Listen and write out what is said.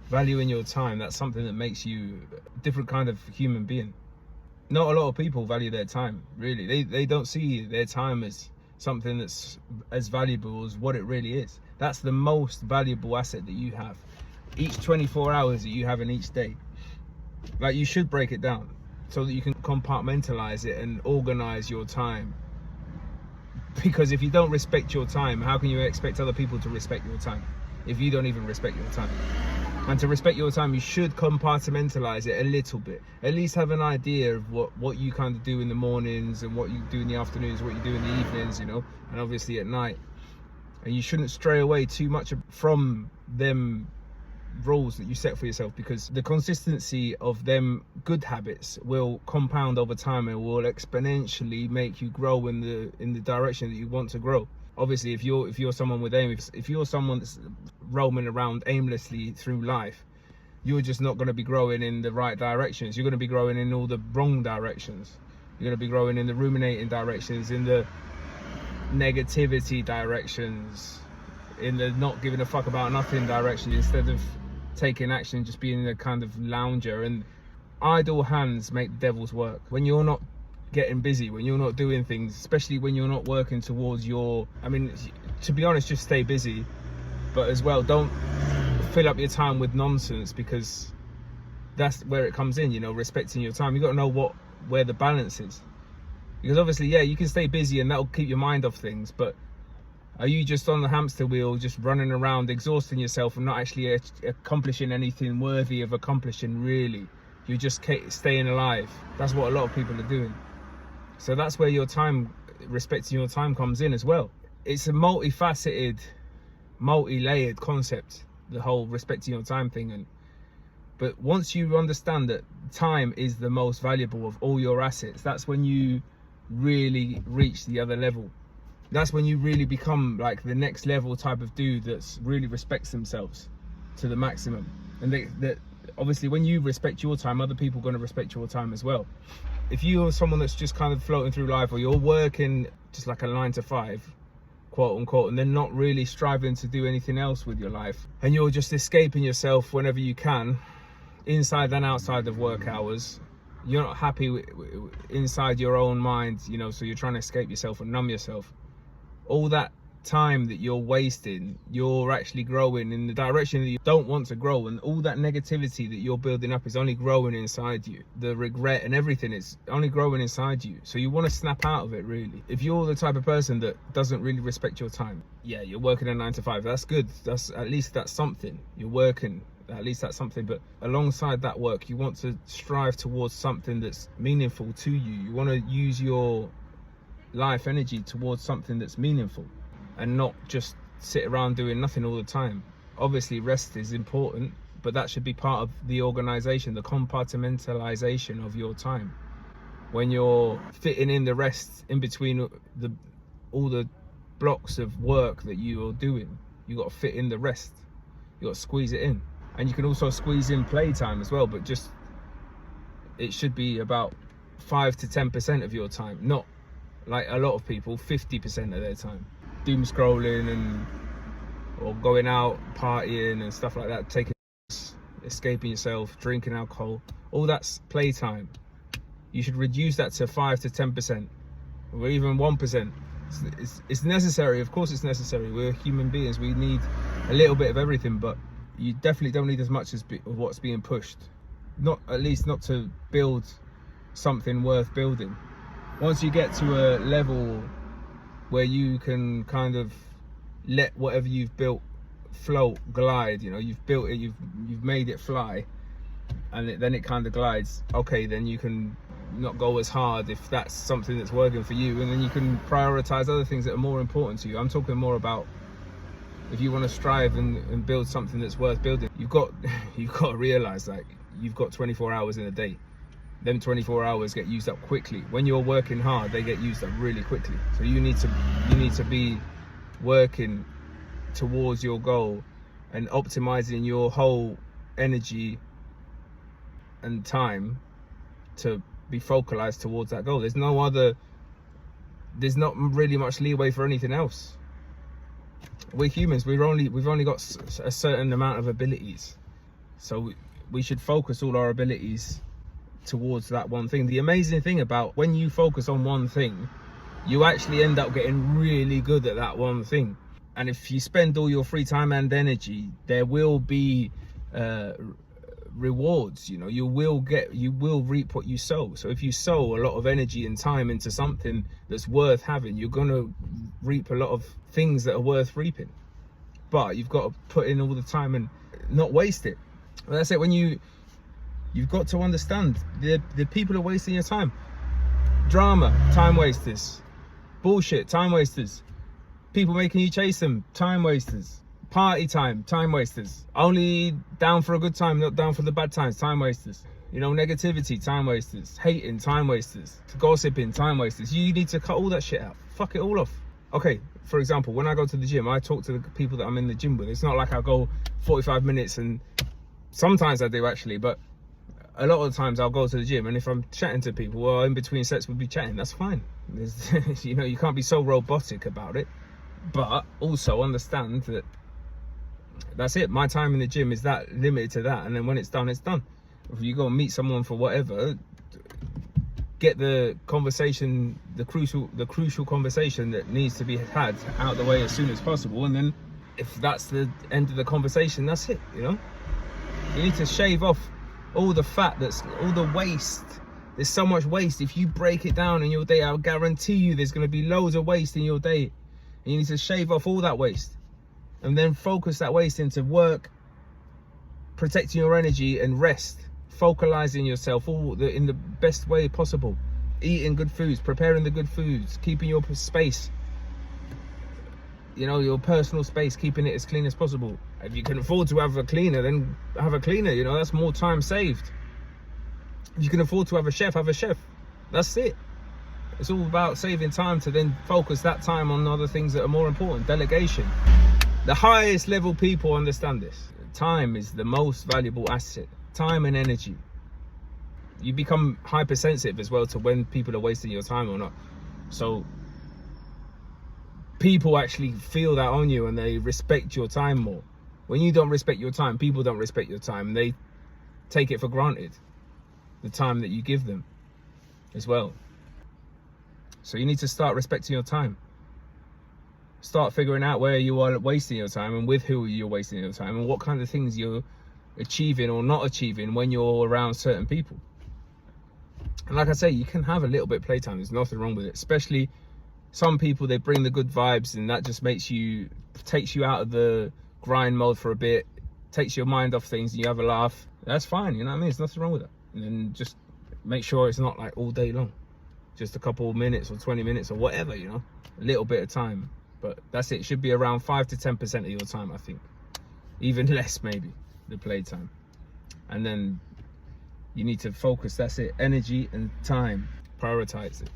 valuing your time, that's something that makes you a different kind of human being. Not a lot of people value their time, really. They don't see their time as something that's as valuable as what it really is. That's the most valuable asset that you have. Each 24 hours that you have in each day. Like, you should break it down so that you can compartmentalize it and organize your time. Because if you don't respect your time, how can you expect other people to respect your time if you don't even respect your time? And to respect your time, you should compartmentalize it a little bit. At least have an idea of what you kind of do in the mornings and what you do in the afternoons, what you do in the evenings, you know, and obviously at night. And you shouldn't stray away too much from them rules that you set for yourself, because the consistency of them good habits will compound over time and will exponentially make you grow in the direction that you want to grow. Obviously, if you're someone with aim, if you're someone that's roaming around aimlessly through life, you're just not going to be growing in the right directions. You're going to be growing in all the wrong directions. You're going to be growing in the ruminating directions, in the negativity directions, in the not giving a fuck about nothing direction, instead of taking action, just being a kind of lounger. And idle hands make the devil's work. When you're not getting busy, when you're not doing things, especially when you're not working towards your, I mean, to be honest, just stay busy, but as well, don't fill up your time with nonsense, because that's where it comes in, you know, respecting your time. You got to know where the balance is, because obviously, yeah, you can stay busy and that'll keep your mind off things, but are you just on the hamster wheel, just running around, exhausting yourself and not actually accomplishing anything worthy of accomplishing, really? You're just staying alive. That's what a lot of people are doing. So that's where your time, respecting your time, comes in as well. It's a multifaceted, multi-layered concept, the whole respecting your time thing. But once you understand that time is the most valuable of all your assets, that's when you really reach the other level. That's when you really become like the next level type of dude that's really respects themselves to the maximum. And that obviously, when you respect your time, other people are going to respect your time as well. If you're someone that's just kind of floating through life, or you're working just like a 9 to 5, quote unquote, and then not really striving to do anything else with your life, and you're just escaping yourself whenever you can, inside and outside of work hours, you're not happy inside your own mind, you know, so you're trying to escape yourself and numb yourself. All that time that you're wasting, you're actually growing in the direction that you don't want to grow, and all that negativity that you're building up is only growing inside you. The regret and everything is only growing inside you. So you want to snap out of it, really. If you're the type of person that doesn't really respect your time, yeah, you're working a 9 to 5, that's good. That's at least that's something. You're working, at least that's something. But alongside that work, you want to strive towards something that's meaningful to you. You want to use your life energy towards something that's meaningful, and not just sit around doing nothing all the time. Obviously, rest is important, but that should be part of the organization, the compartmentalization of your time. When you're fitting in the rest in between all the blocks of work that you're doing, you got to fit in the rest. You got to squeeze it in. And you can also squeeze in playtime as well, but just, it should be about 5 to 10% of your time, not like a lot of people, 50% of their time. Doom scrolling or going out partying and stuff like that, taking, escaping yourself, drinking alcohol, all that's playtime. You should reduce that to 5 to 10%, or even 1%. It's necessary, of course it's necessary. We're human beings, we need a little bit of everything, but you definitely don't need as much as what's being pushed. Not, at least not to build something worth building. Once you get to a level where you can kind of let whatever you've built float, glide, you know, you've built it, you've made it fly, and then it kind of glides, okay, then you can not go as hard if that's something that's working for you, and then you can prioritize other things that are more important to you. I'm talking more about if you want to strive and build something that's worth building, you've got to realize, like, you've got 24 hours in a day. Them 24 hours get used up quickly. When you're working hard, they get used up really quickly. So you need to be working towards your goal and optimizing your whole energy and time to be focalized towards that goal. There's not really much leeway for anything else. We're humans. We've only got a certain amount of abilities. So we should focus all our abilities towards that one thing. The amazing thing about when you focus on one thing, you actually end up getting really good at that one thing. And if you spend all your free time and energy, there will be rewards. You know, you will reap what you sow. So if you sow a lot of energy and time into something that's worth having, you're gonna reap a lot of things that are worth reaping. But you've got to put in all the time and not waste it. And that's it. When you've got to understand the people are wasting your time. Drama, time wasters. Bullshit, time wasters. People making you chase them, time wasters. Party time, time wasters. Only down for a good time, not down for the bad times, time wasters. You know, negativity, time wasters. Hating, time wasters. Gossiping, time wasters. You need to cut all that shit out. Fuck it all off. Okay, for example, when I go to the gym, I talk to the people that I'm in the gym with. It's not like I go 45 minutes, and sometimes I do actually, but a lot of the times I'll go to the gym, and if I'm chatting to people, well, in between sets we'll be chatting, that's fine. You know, you can't be so robotic about it, but also understand that that's it. My time in the gym is that limited to that, and then when it's done, it's done. If you go and meet someone for whatever, get the conversation, the crucial conversation that needs to be had out of the way as soon as possible, and then if that's the end of the conversation, that's it. You know, you need to shave off all the fat, all the waste. There's so much waste. If you break it down in your day, I'll guarantee you there's going to be loads of waste in your day, and you need to shave off all that waste and then focus that waste into work, protecting your energy, and rest, focalizing yourself in the best way possible, eating good foods, preparing the good foods, keeping your space, you know, your personal space, keeping it as clean as possible. If you can afford to have a cleaner, then have a cleaner. You know, that's more time saved. If you can afford to have a chef, have a chef. That's it. It's all about saving time to then focus that time on other things that are more important. Delegation. The highest level people understand this. Time is the most valuable asset. Time and energy. You become hypersensitive as well to when people are wasting your time or not. So people actually feel that on you, and they respect your time more. When you don't respect your time, people don't respect your time. They take it for granted, the time that you give them as well. So you need to start respecting your time. Start figuring out where you are wasting your time and with who you're wasting your time, and what kind of things you're achieving or not achieving when you're around certain people. And like I say, you can have a little bit of playtime. There's nothing wrong with it. Especially some people, they bring the good vibes, and that just takes you out of the grind mode for a bit, takes your mind off things, and you have a laugh. That's fine, you know what I mean? There's nothing wrong with it. And then just make sure it's not like all day long, just a couple of minutes or 20 minutes or whatever, you know, a little bit of time. But that's it. It should be around 5 to 10% of your time, I think. Even less, maybe, the playtime. And then you need to focus. That's it. Energy and time. Prioritize it.